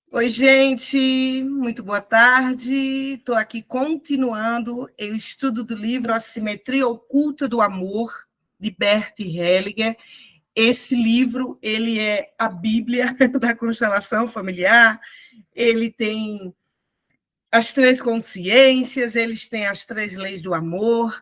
Oi, gente, muito boa tarde. Estou aqui continuando o estudo do livro A Simetria Oculta do Amor, de Bert Hellinger. Esse livro, ele é a Bíblia da constelação familiar, ele tem as três consciências, eles têm as três leis do amor,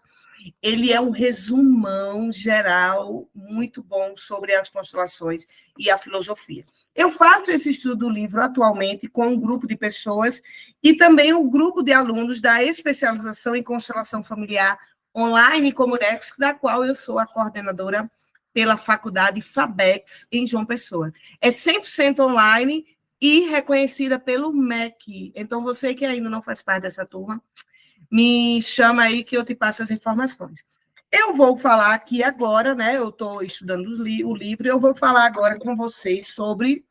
ele é um resumão geral muito bom sobre as constelações e a filosofia. Eu faço esse estudo do livro atualmente com um grupo de pessoas e também um grupo de alunos da especialização em constelação familiar online como Nexus, da qual eu sou a coordenadora pela faculdade FABEX em João Pessoa. É 100% online e reconhecida pelo MEC. Então, você que ainda não faz parte dessa turma, me chama aí que eu te passo as informações. Eu vou falar aqui agora, né? Eu estou estudando o livro, eu vou falar agora com vocês sobre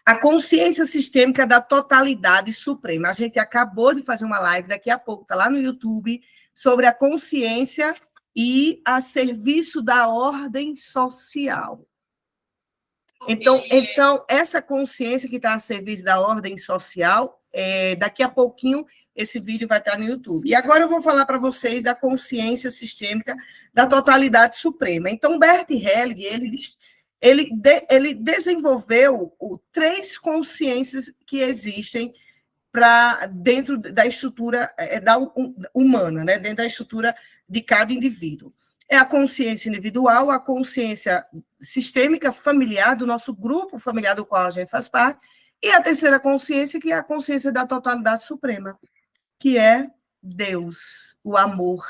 a consciência sistêmica da totalidade suprema. A gente acabou de fazer uma live, daqui a pouco, está lá no YouTube, sobre a consciência e a serviço da ordem social. Então, essa consciência que está a serviço da ordem social, daqui a pouquinho esse vídeo vai estar no YouTube. E agora eu vou falar para vocês da consciência sistêmica da totalidade suprema. Então, Bert Hellinger, ele desenvolveu três consciências que existem dentro da estrutura humana, né? Dentro da estrutura de cada indivíduo. É a consciência individual, a consciência sistêmica familiar, do nosso grupo familiar do qual a gente faz parte, e a terceira consciência, que é a consciência da totalidade suprema, que é Deus, o amor,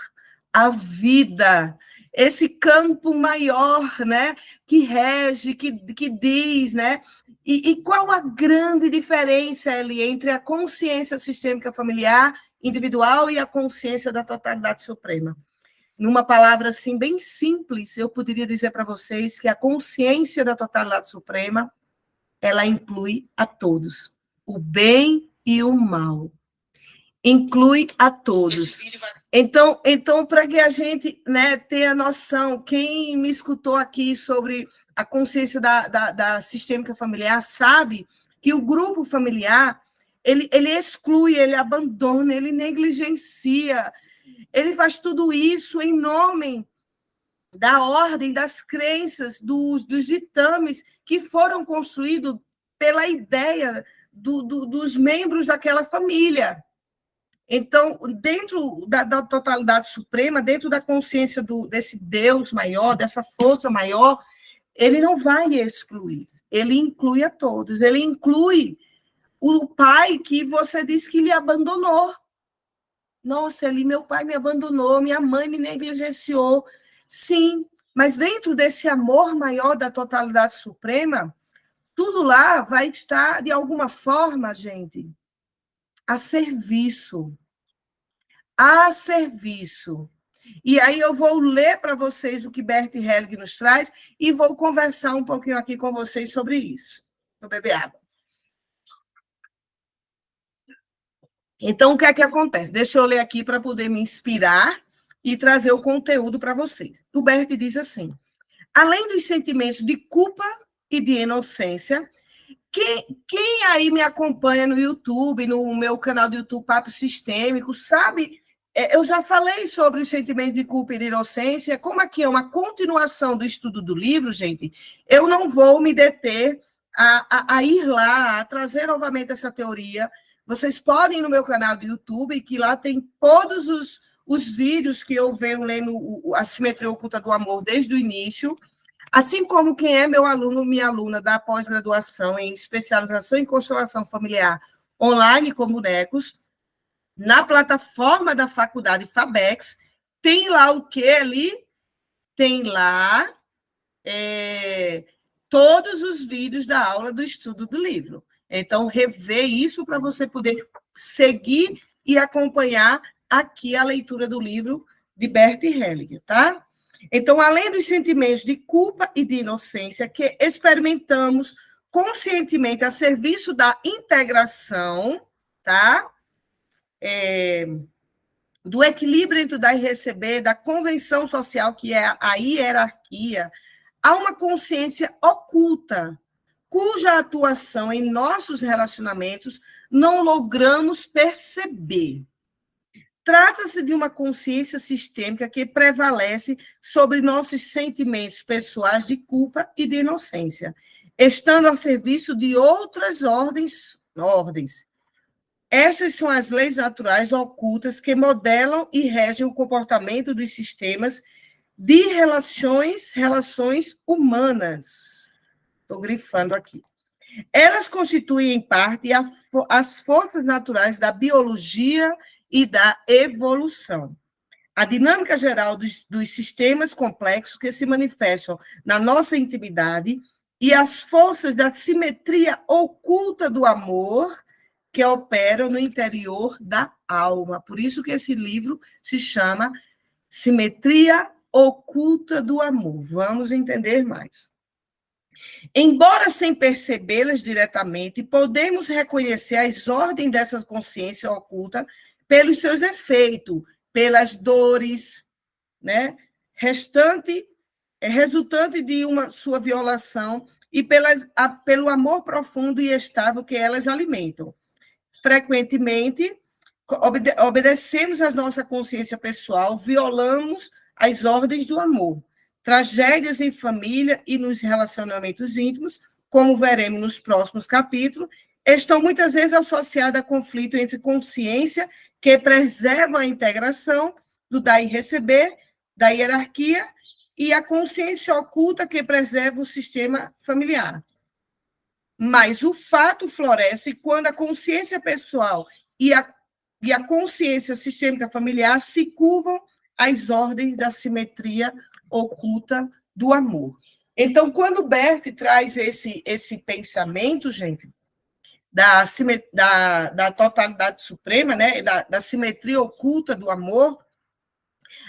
a vida, esse campo maior, né, que rege, que diz, né? E qual a grande diferença ali entre a consciência sistêmica familiar individual e a consciência da totalidade suprema? Numa palavra assim bem simples, eu poderia dizer para vocês que a consciência da totalidade suprema, ela inclui a todos, o bem e o mal. Inclui a todos. Então para que a gente, né, tenha noção, quem me escutou aqui sobre a consciência da sistêmica familiar sabe que o grupo familiar, ele exclui, ele abandona, ele negligencia, ele faz tudo isso em nome da ordem, das crenças, dos ditames que foram construídos pela ideia dos membros daquela família. Então, dentro da totalidade suprema, dentro da consciência desse Deus maior, dessa força maior, ele não vai excluir, ele inclui a todos, ele inclui o pai que você disse que lhe abandonou. Nossa, ali meu pai me abandonou, minha mãe me negligenciou. Sim, mas dentro desse amor maior da totalidade suprema, tudo lá vai estar, de alguma forma, gente, a serviço. A serviço. E aí eu vou ler para vocês o que Bert Hellinger nos traz e vou conversar um pouquinho aqui com vocês sobre isso. Vou beber água. Então, o que é que acontece? Deixa eu ler aqui para poder me inspirar e trazer o conteúdo para vocês. O Bert diz assim: além dos sentimentos de culpa e de inocência, quem aí me acompanha no YouTube, no meu canal do YouTube Papo Sistêmico, sabe? Eu já falei sobre os sentimentos de culpa e de inocência. Como aqui é uma continuação do estudo do livro, gente, eu não vou me deter a ir lá, a trazer novamente essa teoria. Vocês podem ir no meu canal do YouTube, que lá tem todos os vídeos que eu venho lendo a Simetria Oculta do Amor desde o início, assim como quem é meu aluno, minha aluna da pós-graduação em especialização em constelação familiar online com bonecos, na plataforma da faculdade FABEX, tem lá o que ali? Tem lá todos os vídeos da aula do estudo do livro. Então, rever isso para você poder seguir e acompanhar aqui a leitura do livro de Bert Hellinger, tá? Então, além dos sentimentos de culpa e de inocência que experimentamos conscientemente a serviço da integração, tá? Do equilíbrio entre o dar e receber, da convenção social, que é a hierarquia, há uma consciência oculta cuja atuação em nossos relacionamentos não logramos perceber. Trata-se de uma consciência sistêmica que prevalece sobre nossos sentimentos pessoais de culpa e de inocência, estando a serviço de outras ordens. Estas são as leis naturais ocultas que modelam e regem o comportamento dos sistemas de relações humanas. Estou grifando aqui. Elas constituem, em parte, as forças naturais da biologia e da evolução. A dinâmica geral dos sistemas complexos que se manifestam na nossa intimidade e as forças da simetria oculta do amor que operam no interior da alma. Por isso que esse livro se chama Simetria Oculta do Amor. Vamos entender mais. Embora sem percebê-las diretamente, podemos reconhecer as ordens dessa consciência oculta pelos seus efeitos, pelas dores, né, resultante de sua violação e pelo amor profundo e estável que elas alimentam. Frequentemente, obedecemos à nossa consciência pessoal, violamos as ordens do amor. Tragédias em família e nos relacionamentos íntimos, como veremos nos próximos capítulos, estão muitas vezes associadas a conflito entre consciência, que preserva a integração do dar e receber, da hierarquia, e a consciência oculta, que preserva o sistema familiar. Mas o fato floresce quando a consciência pessoal e a consciência sistêmica familiar se curvam às ordens da simetria oculta do amor. Então, quando Bert traz esse pensamento, gente, da totalidade suprema, né, da simetria oculta do amor,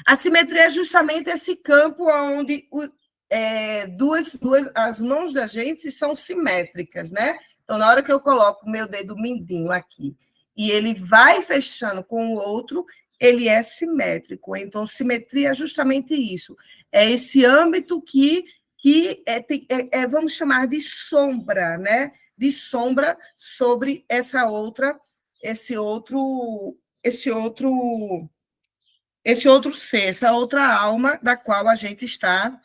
a simetria é justamente esse campo onde as mãos da gente são simétricas, né? Então, na hora que eu coloco o meu dedo mindinho aqui e ele vai fechando com o outro, ele é simétrico. Então, simetria é justamente isso. É esse âmbito que vamos chamar de sombra, né? De sombra sobre esse outro ser, essa outra alma da qual a gente está,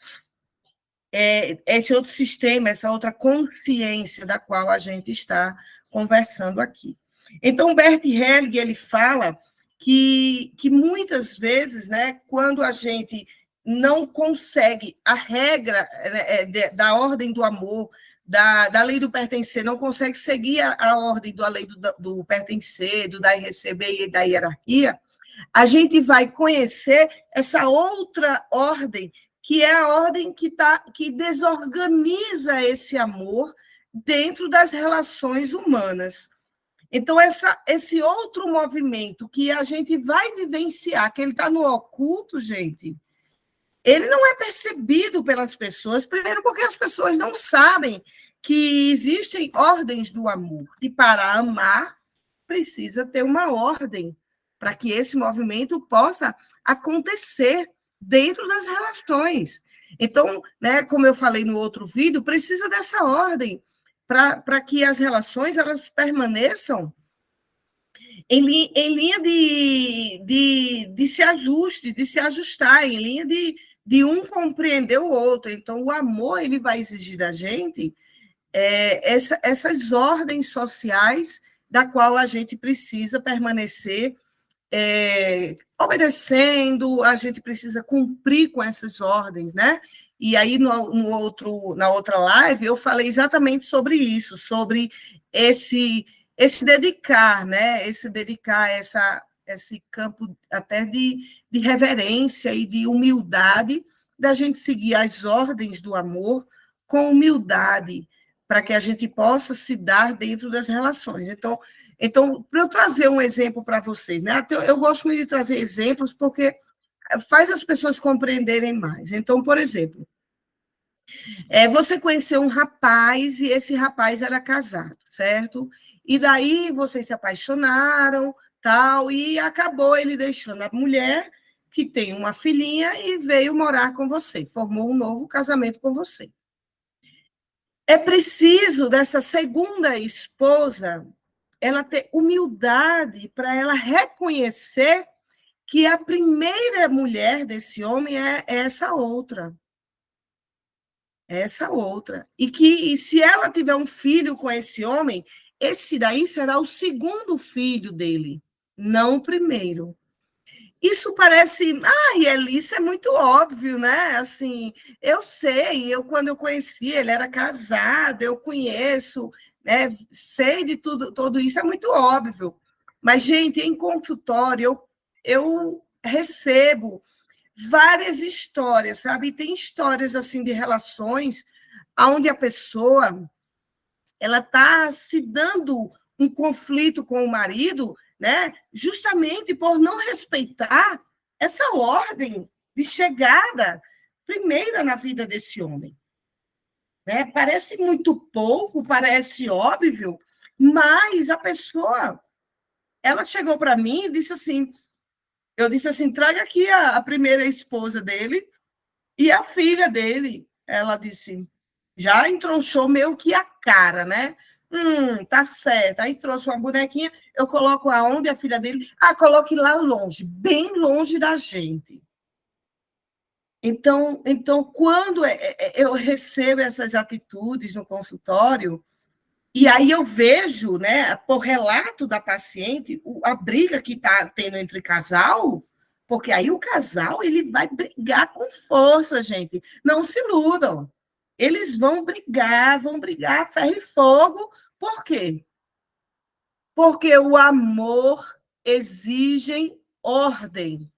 esse outro sistema, essa outra consciência da qual a gente está conversando aqui. Então, Bert Hellinger, ele fala que muitas vezes, né, quando a gente não consegue a regra, né, da ordem do amor, da lei do pertencer, não consegue seguir a ordem da lei do pertencer, do dar e receber e da hierarquia, a gente vai conhecer essa outra ordem, que é a ordem que desorganiza esse amor dentro das relações humanas. Então, esse outro movimento que a gente vai vivenciar, que ele está no oculto, gente, ele não é percebido pelas pessoas, primeiro porque as pessoas não sabem que existem ordens do amor, e para amar precisa ter uma ordem, para que esse movimento possa acontecer dentro das relações. Então, né, como eu falei no outro vídeo, precisa dessa ordem para que as relações elas permaneçam em linha de se ajuste, de se ajustar, em linha de um compreender o outro. Então, o amor ele vai exigir da gente essas ordens sociais da qual a gente precisa permanecer obedecendo, a gente precisa cumprir com essas ordens, né? E aí, na outra live, eu falei exatamente sobre isso, sobre esse dedicar, né? Esse dedicar esse campo até de reverência e de humildade, da gente seguir as ordens do amor com humildade, para que a gente possa se dar dentro das relações. Então, para eu trazer um exemplo para vocês, né? Eu gosto muito de trazer exemplos porque faz as pessoas compreenderem mais. Então, por exemplo, você conheceu um rapaz e esse rapaz era casado, certo? E daí vocês se apaixonaram, tal, e acabou ele deixando a mulher, que tem uma filhinha, e veio morar com você, formou um novo casamento com você. É preciso dessa segunda esposa ela ter humildade para ela reconhecer que a primeira mulher desse homem é essa outra. É essa outra. E se ela tiver um filho com esse homem, esse daí será o segundo filho dele, não o primeiro. Isso parece, Eli, isso é muito óbvio, né? Assim, eu sei, quando eu conheci, ele era casado, eu conheço, né? Sei de tudo isso, é muito óbvio. Mas, gente, em consultório, eu recebo várias histórias, sabe? E tem histórias assim de relações onde a pessoa ela está se dando um conflito com o marido, né? Justamente por não respeitar essa ordem de chegada primeira na vida desse homem. Né? Parece muito pouco, parece óbvio, mas a pessoa ela chegou para mim e disse assim, eu disse assim, traga aqui a primeira esposa dele e a filha dele. Ela disse, já entronchou meio que a cara, né? Tá certo. Aí trouxe uma bonequinha, eu coloco aonde a filha dele? Coloque lá longe, bem longe da gente. Então quando eu recebo essas atitudes no consultório, e aí eu vejo, né, por relato da paciente, a briga que está tendo entre casal, porque aí o casal ele vai brigar com força, gente. Não se iludam. Eles vão brigar, ferro e fogo. Por quê? Porque o amor exige ordem.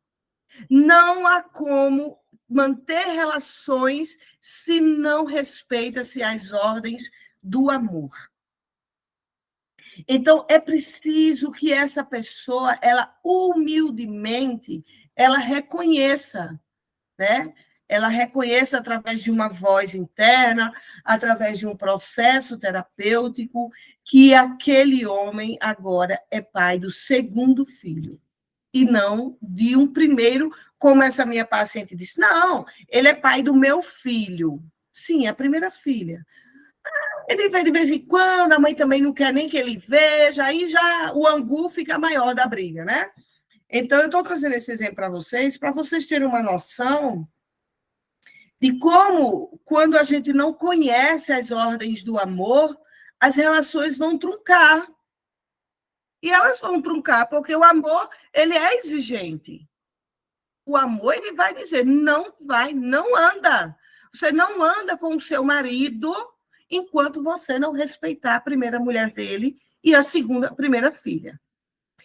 Não há como manter relações se não respeita-se as ordens do amor. Então, é preciso que essa pessoa, ela humildemente, ela reconheça, né? Ela reconheça através de uma voz interna, através de um processo terapêutico, que aquele homem agora é pai do segundo filho, e não de um primeiro, como essa minha paciente disse. Não, ele é pai do meu filho. Sim, é a primeira filha. Ele vê de vez em quando, a mãe também não quer nem que ele veja, aí já o angu fica maior da briga, né? Então, eu estou trazendo esse exemplo para vocês terem uma noção de como, quando a gente não conhece as ordens do amor, as relações vão truncar. E elas vão truncar, porque o amor, ele é exigente. O amor, ele vai dizer, não vai, não anda. Você não anda com o seu marido enquanto você não respeitar a primeira mulher dele e a primeira filha.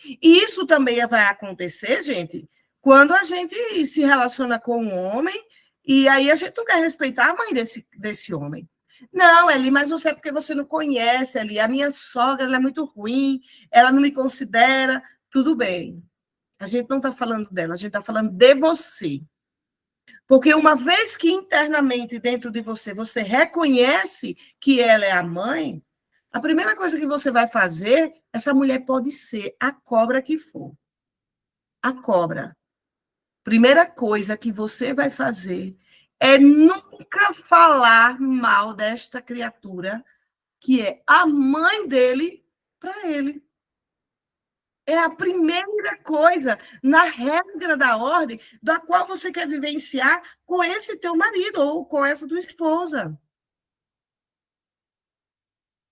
E isso também vai acontecer, gente, quando a gente se relaciona com um homem e aí a gente não quer respeitar a mãe desse homem. Não, Eli, mas você é porque você não conhece, Eli. A minha sogra ela é muito ruim, ela não me considera. Tudo bem. A gente não está falando dela, a gente está falando de você. Porque uma vez que internamente dentro de você, você reconhece que ela é a mãe, a primeira coisa que você vai fazer, essa mulher pode ser a cobra que for. A cobra. Primeira coisa que você vai fazer é nunca falar mal desta criatura, que é a mãe dele, para ele. É a primeira coisa na regra da ordem da qual você quer vivenciar com esse teu marido ou com essa tua esposa.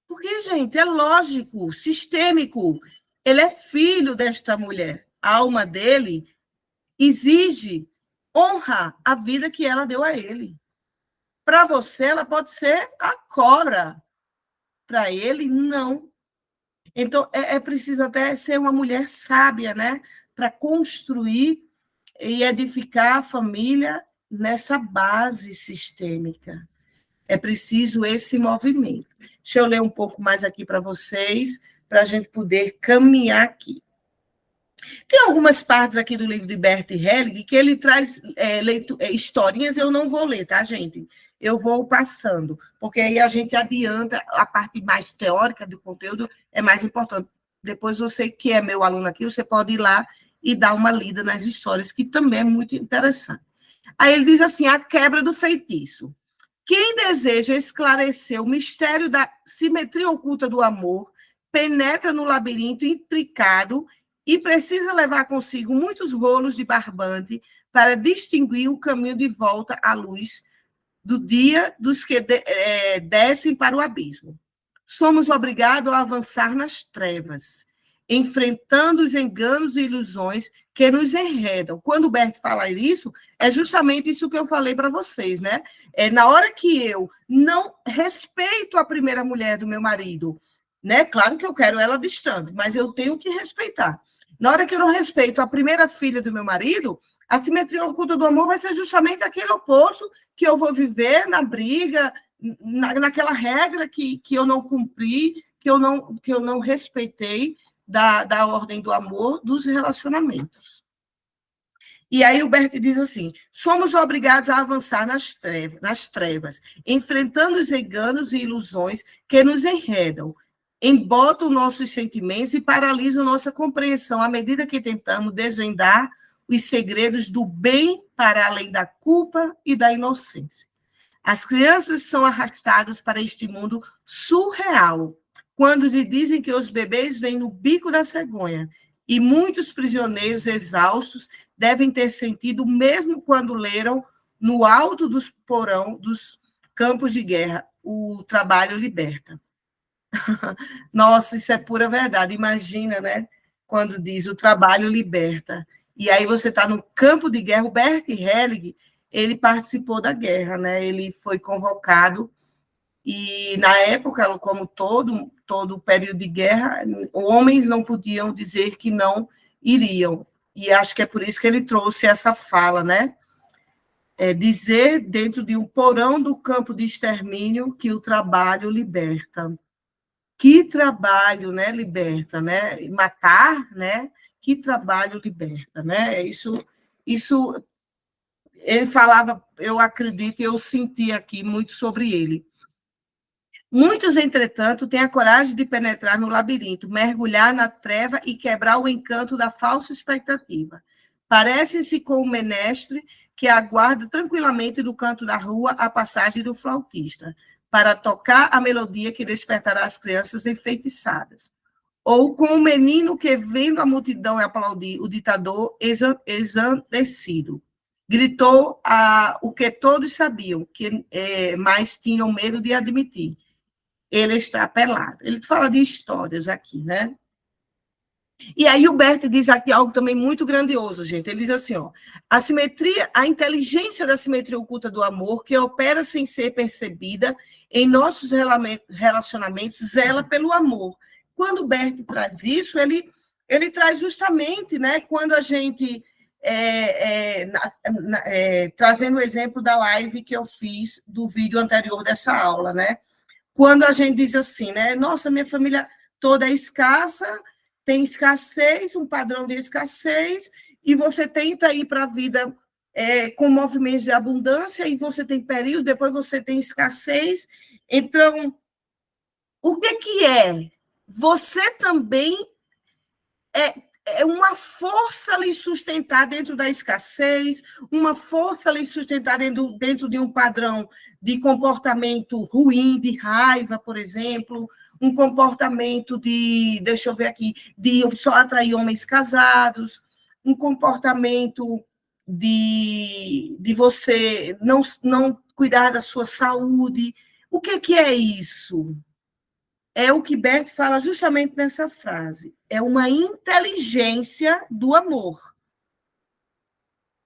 Porque, gente, é lógico, sistêmico. Ele é filho desta mulher. A alma dele exige honra a vida que ela deu a ele. Para você, ela pode ser a cobra. Para ele, não. Então, é preciso até ser uma mulher sábia, né? Para construir e edificar a família nessa base sistêmica. É preciso esse movimento. Deixa eu ler um pouco mais aqui para vocês, para a gente poder caminhar aqui. Tem algumas partes aqui do livro de Bert Helling que ele traz historinhas, eu não vou ler, tá, gente? Eu vou passando, porque aí a gente adianta, a parte mais teórica do conteúdo é mais importante. Depois você, que é meu aluno aqui, você pode ir lá e dar uma lida nas histórias, que também é muito interessante. Aí ele diz assim, a quebra do feitiço. Quem deseja esclarecer o mistério da simetria oculta do amor penetra no labirinto intricado e precisa levar consigo muitos rolos de barbante para distinguir o caminho de volta à luz do dia dos que descem para o abismo. Somos obrigados a avançar nas trevas, enfrentando os enganos e ilusões que nos enredam. Quando o Bert fala isso, é justamente isso que eu falei para vocês, né? Na hora que eu não respeito a primeira mulher do meu marido, né? Claro que eu quero ela distante, mas eu tenho que respeitar. Na hora que eu não respeito a primeira filha do meu marido, a simetria oculta do amor vai ser justamente aquele oposto que eu vou viver na briga, naquela regra que eu não cumpri, que eu não respeitei da ordem do amor, dos relacionamentos. E aí o Bert diz assim, somos obrigados a avançar nas trevas, enfrentando os enganos e ilusões que nos enredam, embotam nossos sentimentos e paralisam nossa compreensão à medida que tentamos desvendar os segredos do bem para além da culpa e da inocência. As crianças são arrastadas para este mundo surreal, quando lhe dizem que os bebês vêm no bico da cegonha, e muitos prisioneiros exaustos devem ter sentido mesmo quando leram no alto dos porão dos campos de guerra o trabalho liberta. Nossa, isso é pura verdade. Imagina, né? Quando diz o trabalho liberta. E aí você está no campo de guerra. O Bert Helling, ele participou da guerra, né? Ele foi convocado e, na época, como todo o período de guerra, homens não podiam dizer que não iriam. E acho que é por isso que ele trouxe essa fala, né? Dizer dentro de um porão do campo de extermínio que o trabalho liberta. Que trabalho, né, liberta, né? Matar, né? Que trabalho liberta, né? Isso ele falava, eu acredito, eu senti aqui muito sobre ele. Muitos, entretanto, têm a coragem de penetrar no labirinto, mergulhar na treva e quebrar o encanto da falsa expectativa. Parecem-se com o menestre que aguarda tranquilamente no canto da rua a passagem do flautista, para tocar a melodia que despertará as crianças enfeitiçadas. Ou com o menino que, vendo a multidão aplaudir o ditador ensandecido, gritou o que todos sabiam, mas tinham medo de admitir. Ele está pelado. Ele fala de histórias aqui, né? E aí o Bert diz aqui algo também muito grandioso, gente. Ele diz assim, ó, a inteligência da simetria oculta do amor, que opera sem ser percebida em nossos relacionamentos, zela pelo amor. Quando o Bert traz isso, ele traz justamente, né, quando a gente, trazendo o exemplo da live que eu fiz do vídeo anterior dessa aula, né? Quando a gente diz assim, né, nossa, minha família toda é escassa, tem escassez, um padrão de escassez, e você tenta ir para a vida com movimentos de abundância, e você tem período, depois você tem escassez. Então, o que é? Você também é uma força a lhe sustentar dentro da escassez, uma força a lhe sustentar dentro de um padrão de comportamento ruim, de raiva, por exemplo, um comportamento deixa eu ver aqui, de só atrair homens casados, um comportamento de você não cuidar da sua saúde. O que é isso? É o que Bert fala justamente nessa frase. É uma inteligência do amor.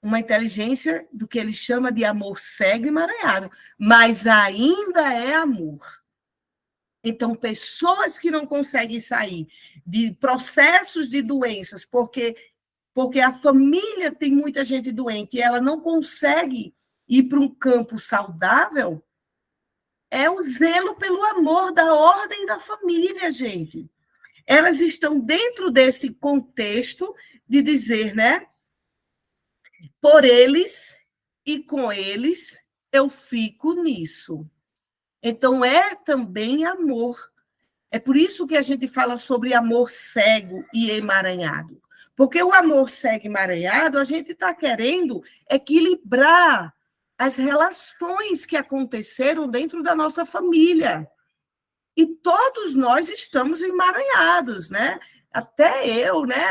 Uma inteligência do que ele chama de amor cego e emaranhado, mas ainda é amor. Então, pessoas que não conseguem sair de processos de doenças, porque a família tem muita gente doente e ela não consegue ir para um campo saudável, é o zelo pelo amor da ordem da família, gente. Elas estão dentro desse contexto de dizer, né? Por eles e com eles eu fico nisso. Então, é também amor. É por isso que a gente fala sobre amor cego e emaranhado. Porque o amor cego e emaranhado, a gente está querendo equilibrar as relações que aconteceram dentro da nossa família. E todos nós estamos emaranhados, né? Até eu, né?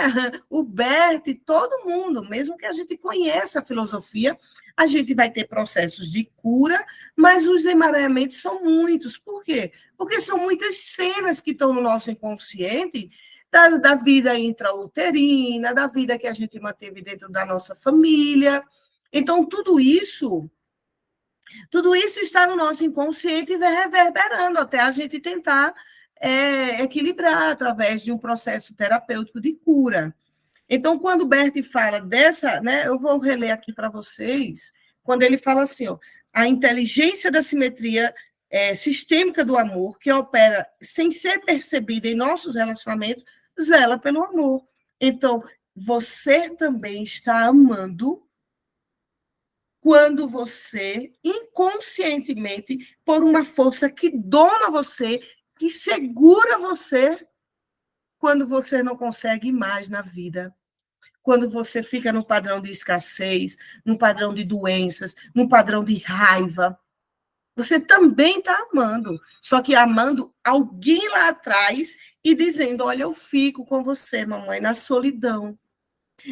O Bert, todo mundo, mesmo que a gente conheça a filosofia, a gente vai ter processos de cura, mas os emaranhamentos são muitos. Por quê? Porque são muitas cenas que estão no nosso inconsciente da vida intrauterina, da vida que a gente manteve dentro da nossa família. Então, tudo isso está no nosso inconsciente e vai reverberando até a gente tentar equilibrar através de um processo terapêutico de cura. Então, quando o Bert fala dessa, né, eu vou reler aqui para vocês, quando ele fala assim, ó, a inteligência da simetria sistêmica do amor, que opera sem ser percebida em nossos relacionamentos, zela pelo amor. Então, você também está amando quando você, inconscientemente, por uma força que doma você, que segura você, quando você não consegue mais na vida. Quando você fica no padrão de escassez, no padrão de doenças, no padrão de raiva. Você também está amando, só que amando alguém lá atrás e dizendo: olha, eu fico com você, mamãe, na solidão.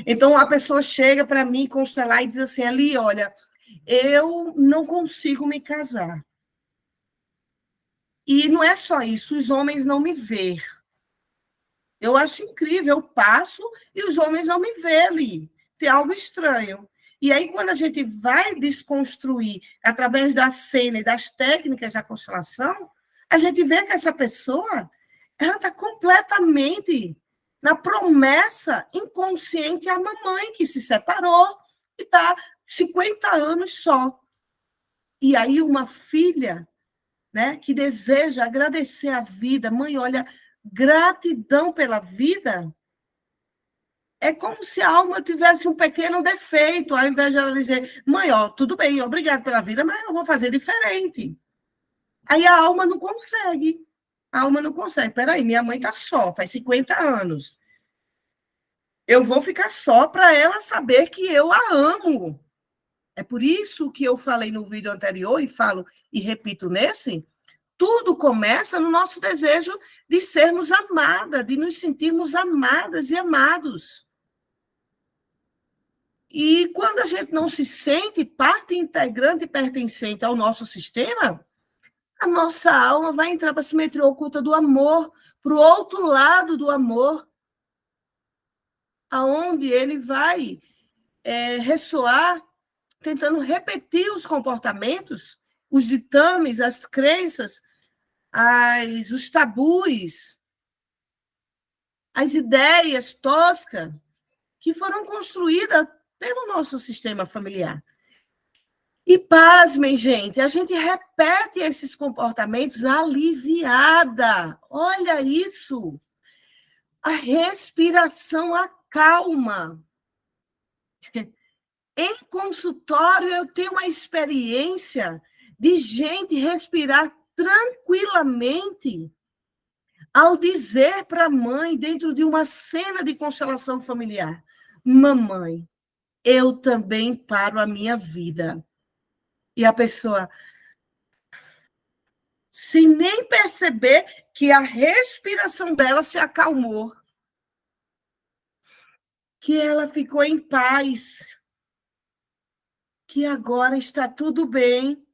Então, a pessoa chega para mim, constelar, e diz assim: Ali, olha, eu não consigo me casar. E não é só isso, os homens não me veem. Eu acho incrível, eu passo e os homens não me veem ali. Tem algo estranho. E aí, quando a gente vai desconstruir através da cena e das técnicas da constelação, a gente vê que essa pessoa ela está completamente na promessa inconsciente à mamãe que se separou e está 50 anos só. E aí, uma filha, né, que deseja agradecer a vida, mãe, olha, gratidão pela vida, é como se a alma tivesse um pequeno defeito, ao invés de ela dizer, mãe, ó, tudo bem, obrigado pela vida, mas eu vou fazer diferente. Aí a alma não consegue. A alma não consegue. Peraí, minha mãe está só, faz 50 anos. Eu vou ficar só para ela saber que eu a amo. É por isso que eu falei no vídeo anterior e falo e repito nesse, tudo começa no nosso desejo de sermos amadas, de nos sentirmos amadas e amados. E quando a gente não se sente parte integrante e pertencente ao nosso sistema, a nossa alma vai entrar para a simetria oculta do amor, para o outro lado do amor, aonde ele vai ressoar, tentando repetir os comportamentos, os ditames, as crenças, os tabus, as ideias toscas que foram construídas pelo nosso sistema familiar. E pasmem, gente, a gente repete esses comportamentos aliviada. Olha isso. A respiração acalma. Em consultório, eu tenho uma experiência de gente respirar tranquilamente ao dizer para a mãe, dentro de uma cena de constelação familiar, mamãe, eu também paro a minha vida. E a pessoa, sem nem perceber que a respiração dela se acalmou, que ela ficou em paz, que agora está tudo bem,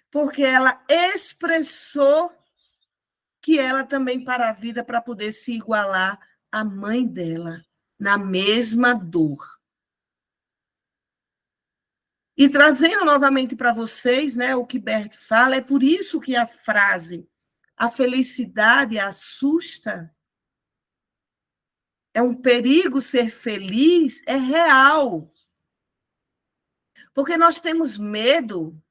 porque ela expressou que ela também para a vida para poder se igualar à mãe dela, na mesma dor. E trazendo novamente para vocês, né, o que Bert fala, é por isso que a frase a felicidade assusta, é um perigo ser feliz, é real. Porque nós temos medo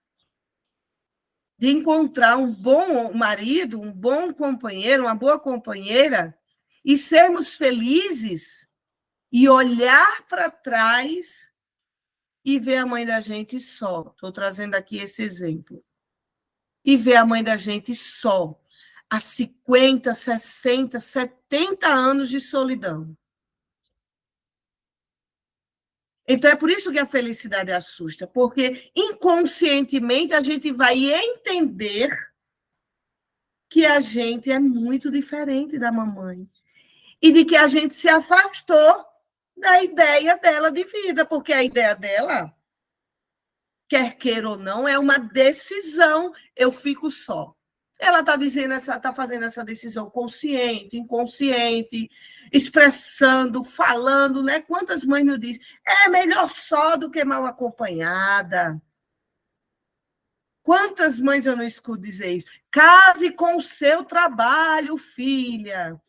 de encontrar um bom marido, um bom companheiro, uma boa companheira, e sermos felizes e olhar para trás e ver a mãe da gente só. Estou trazendo aqui esse exemplo. E ver a mãe da gente só, há 50, 60, 70 anos de solidão. Então, é por isso que a felicidade assusta, porque inconscientemente a gente vai entender que a gente é muito diferente da mamãe e de que a gente se afastou da ideia dela de vida, porque a ideia dela, quer queira ou não, é uma decisão. Eu fico só. Ela está dizendo, está fazendo essa decisão consciente, inconsciente, expressando, falando, né? Quantas mães não dizem? É melhor só do que mal acompanhada. Quantas mães eu não escuto dizer isso? Case com o seu trabalho, filha.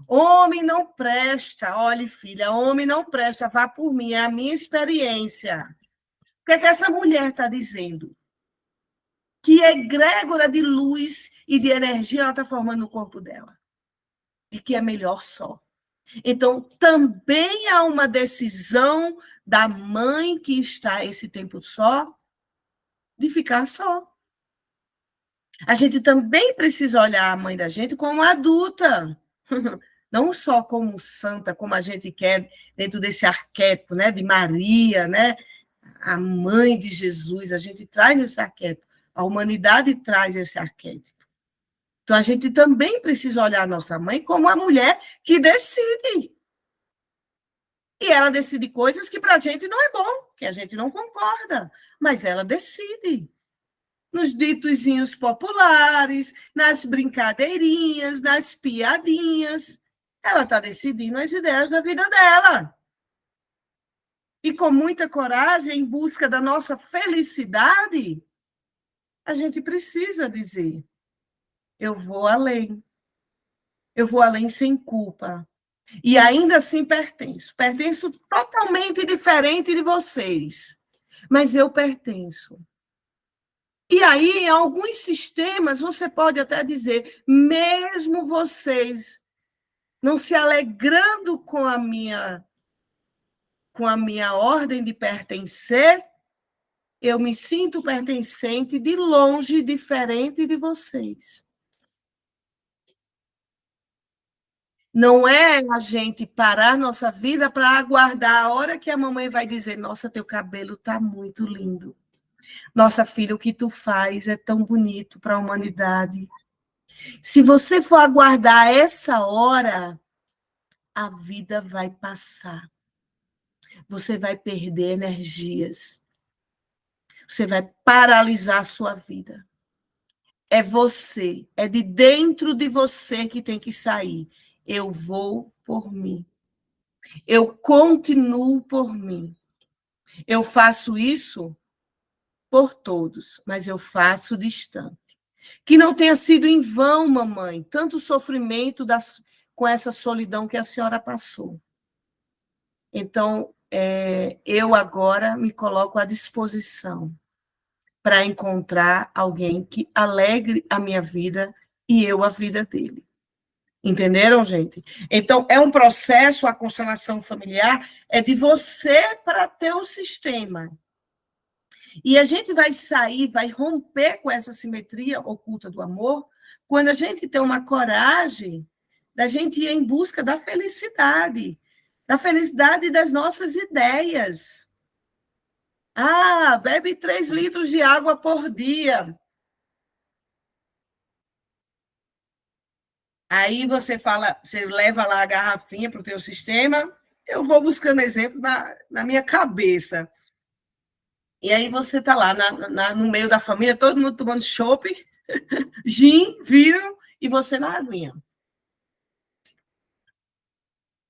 Homem não presta. Olhe, filha, homem não presta. Vá por mim, é a minha experiência. O que é que essa mulher está dizendo? Que egrégora de luz e de energia ela está formando no corpo dela. E que é melhor só. Então, também há uma decisão da mãe que está esse tempo só, de ficar só. A gente também precisa olhar a mãe da gente como adulta. Não só como santa, como a gente quer, dentro desse arquétipo, né, de Maria, né, a mãe de Jesus, a gente traz esse arquétipo, a humanidade traz esse arquétipo. Então, a gente também precisa olhar a nossa mãe como a mulher que decide. E ela decide coisas que para a gente não é bom, que a gente não concorda, mas ela decide. Nos ditozinhos populares, nas brincadeirinhas, nas piadinhas. Ela está decidindo as ideias da vida dela. E com muita coragem, em busca da nossa felicidade, a gente precisa dizer: eu vou além. Eu vou além sem culpa. E ainda assim pertenço. Pertenço totalmente diferente de vocês. Mas eu pertenço. E aí, em alguns sistemas, você pode até dizer, mesmo vocês não se alegrando com a minha ordem de pertencer, eu me sinto pertencente de longe, diferente de vocês. Não é a gente parar nossa vida para aguardar a hora que a mamãe vai dizer: nossa, teu cabelo está muito lindo. Nossa, filha, o que tu faz é tão bonito para a humanidade. Se você for aguardar essa hora, a vida vai passar. Você vai perder energias. Você vai paralisar a sua vida. É você, é de dentro de você que tem que sair. Eu vou por mim. Eu continuo por mim. Eu faço isso por todos, mas eu faço distante. Que não tenha sido em vão, mamãe, tanto sofrimento com essa solidão que a senhora passou. Então, eu agora me coloco à disposição para encontrar alguém que alegre a minha vida e eu a vida dele. Entenderam, gente? Então, é um processo, a constelação familiar é de você para ter o sistema. E a gente vai sair, vai romper com essa simetria oculta do amor, quando a gente tem uma coragem da gente ir em busca da felicidade das nossas ideias. Ah, bebe 3 litros de água por dia. Aí você fala, você leva lá a garrafinha para o teu sistema, eu vou buscando exemplo na minha cabeça. E aí você está lá no meio da família, todo mundo tomando chopp, gin, vinho, e você na aguinha. O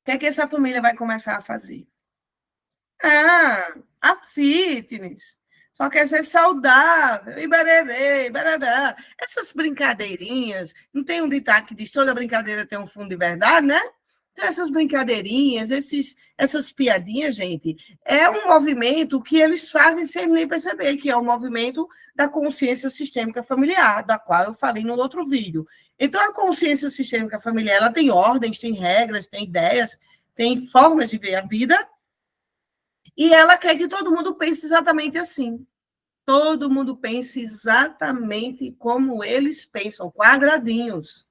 que é que essa família vai começar a fazer? A fitness. Só quer ser saudável, e bararê, barará. Essas brincadeirinhas, não tem um ditado que diz toda brincadeira tem um fundo de verdade, né? Então, essas brincadeirinhas, essas piadinhas, gente, é um movimento que eles fazem sem nem perceber, que é o movimento da consciência sistêmica familiar, da qual eu falei no outro vídeo. Então, a consciência sistêmica familiar, ela tem ordens, tem regras, tem ideias, tem formas de ver a vida, e ela quer que todo mundo pense exatamente assim. Todo mundo pense exatamente como eles pensam, quadradinhos.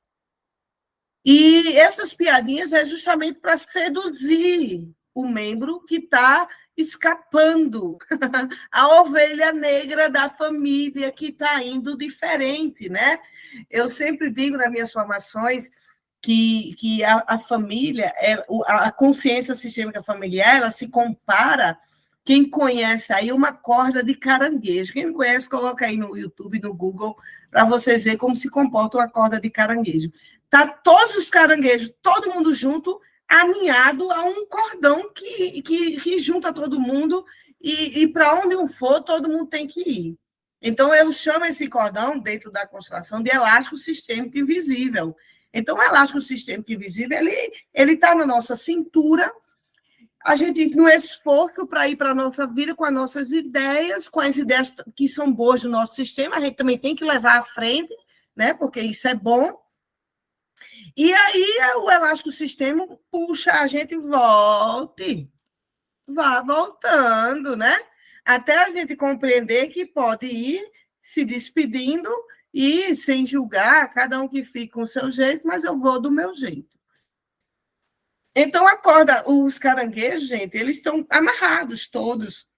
E essas piadinhas é justamente para seduzir o membro que está escapando, a ovelha negra da família que está indo diferente, né? Eu sempre digo nas minhas formações que a família, a consciência sistêmica familiar, ela se compara, quem conhece aí, uma corda de caranguejo. Quem não conhece, coloca aí no YouTube, no Google, para vocês verem como se comporta uma corda de caranguejo. Tá todos os caranguejos, todo mundo junto, aninhado a um cordão que junta todo mundo e para onde um for, todo mundo tem que ir. Então, eu chamo esse cordão, dentro da constelação, de elástico sistêmico invisível. Então, o elástico sistêmico invisível, ele está na nossa cintura, a gente, no esforço para ir para a nossa vida com as nossas ideias, com as ideias que são boas do nosso sistema, a gente também tem que levar à frente, né? Porque isso é bom. E aí o elástico sistema puxa a gente, vá voltando, né? Até a gente compreender que pode ir se despedindo e sem julgar, cada um que fica com o seu jeito, mas eu vou do meu jeito. Então, os caranguejos, gente, eles estão amarrados todos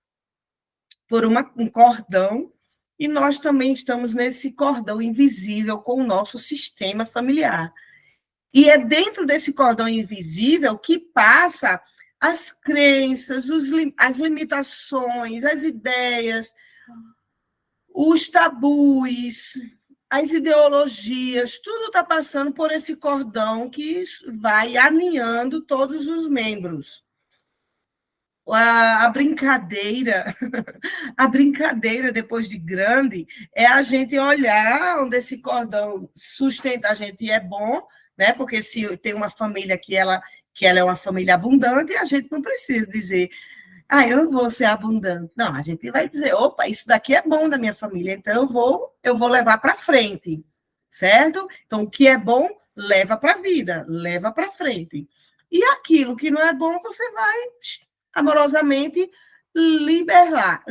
por um cordão, e nós também estamos nesse cordão invisível com o nosso sistema familiar. E é dentro desse cordão invisível que passa as crenças, as limitações, as ideias, os tabus, as ideologias, tudo está passando por esse cordão que vai aninhando todos os membros. A brincadeira, a brincadeira depois de grande, é a gente olhar onde esse cordão sustenta a gente e é bom, né? Porque se tem uma família que ela é uma família abundante, a gente não precisa dizer, eu não vou ser abundante. Não, a gente vai dizer, opa, isso daqui é bom da minha família, então eu vou levar para frente, certo? Então, o que é bom, leva para a vida, leva para frente. E aquilo que não é bom, você vai amorosamente liberar,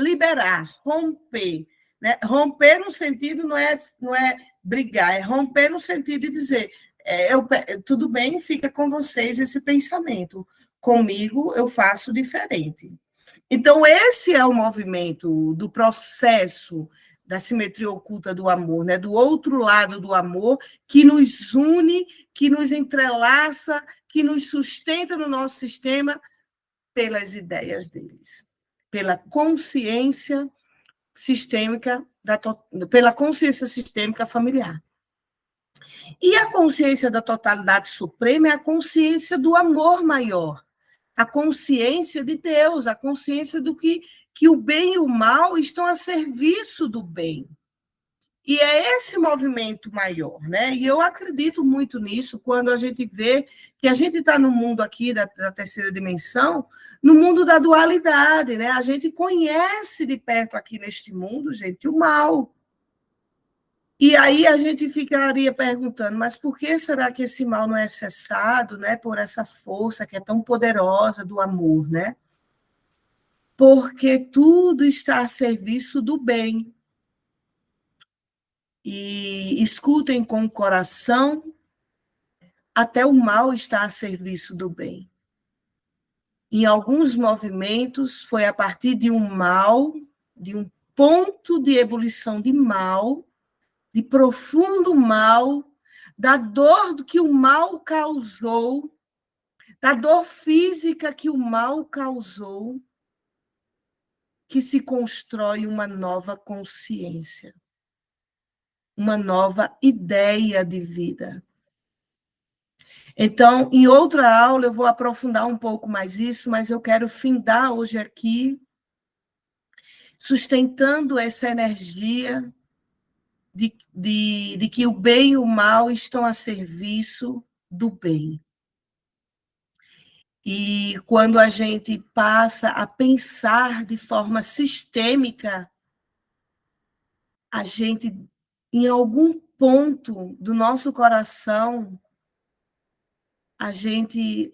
romper. Né? Romper no sentido não é brigar, é romper no sentido de dizer, tudo bem, fica com vocês esse pensamento. Comigo eu faço diferente. Então, esse é o movimento do processo da simetria oculta do amor, né? Do outro lado do amor, que nos une, que nos entrelaça, que nos sustenta no nosso sistema pelas ideias deles, pela consciência sistêmica, pela consciência sistêmica familiar. E a consciência da totalidade suprema é a consciência do amor maior, a consciência de Deus, a consciência do que o bem e o mal estão a serviço do bem. E é esse movimento maior, né? E eu acredito muito nisso quando a gente vê que a gente está no mundo aqui da terceira dimensão, no mundo da dualidade, né? A gente conhece de perto aqui neste mundo, gente, o mal. E aí a gente ficaria perguntando, mas por que será que esse mal não é cessado, né? Por essa força que é tão poderosa do amor, né? Porque tudo está a serviço do bem. E escutem com o coração, até o mal está a serviço do bem. Em alguns movimentos, foi a partir de um mal, de um ponto de ebulição de mal, de profundo mal, da dor que o mal causou, da dor física que o mal causou, que se constrói uma nova consciência, uma nova ideia de vida. Então, em outra aula, eu vou aprofundar um pouco mais isso, mas eu quero findar hoje aqui, sustentando essa energia de que o bem e o mal estão a serviço do bem. E quando a gente passa a pensar de forma sistêmica, a gente, em algum ponto do nosso coração, a gente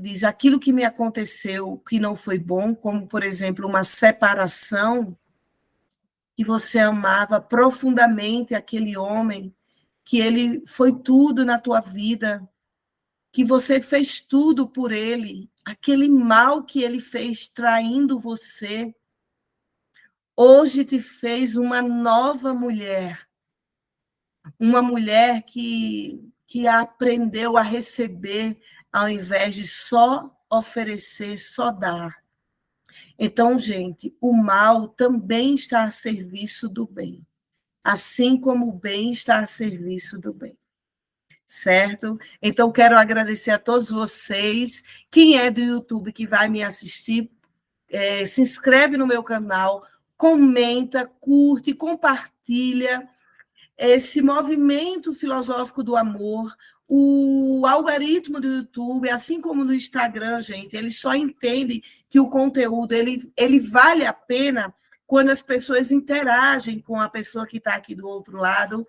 diz aquilo que me aconteceu que não foi bom, como, por exemplo, uma separação, que você amava profundamente aquele homem, que ele foi tudo na tua vida, que você fez tudo por ele, aquele mal que ele fez traindo você, hoje te fez uma nova mulher. Uma mulher que aprendeu a receber, ao invés de só oferecer, só dar. Então, gente, o mal também está a serviço do bem, assim como o bem está a serviço do bem. Certo? Então, quero agradecer a todos vocês. Quem é do YouTube que vai me assistir, se inscreve no meu canal, comenta, curte, compartilha esse movimento filosófico do amor. O algoritmo do YouTube, assim como no Instagram, gente, eles só entendem que o conteúdo ele vale a pena quando as pessoas interagem com a pessoa que está aqui do outro lado,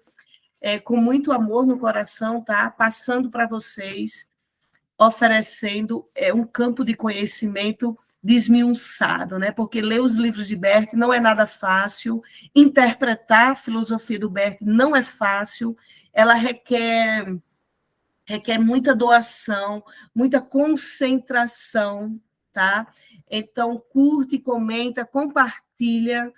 com muito amor no coração, tá? Passando para vocês, oferecendo um campo de conhecimento desmiuçado, né? Porque ler os livros de Bert não é nada fácil, interpretar a filosofia do Bert não é fácil, ela requer muita doação, muita concentração, tá? Então, curte, comenta, compartilha.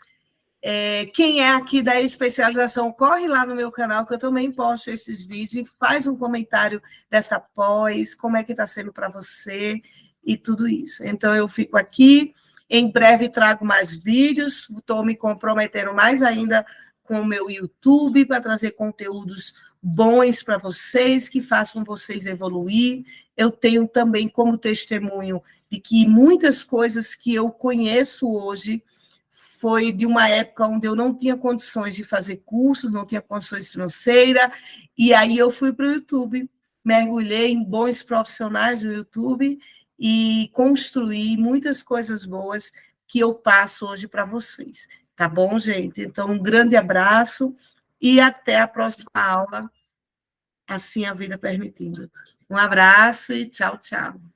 Quem é aqui da especialização, corre lá no meu canal, que eu também posto esses vídeos, e faz um comentário dessa pós, como é que está sendo para você, e tudo isso. Então, eu fico aqui, em breve trago mais vídeos, estou me comprometendo mais ainda com o meu YouTube, para trazer conteúdos bons para vocês, que façam vocês evoluir. Eu tenho também como testemunho de que muitas coisas que eu conheço hoje, foi de uma época onde eu não tinha condições de fazer cursos, não tinha condições financeiras, e aí eu fui para o YouTube, mergulhei em bons profissionais no YouTube e construí muitas coisas boas que eu passo hoje para vocês. Tá bom, gente? Então, um grande abraço e até a próxima aula, assim a vida permitindo. Um abraço e tchau, tchau.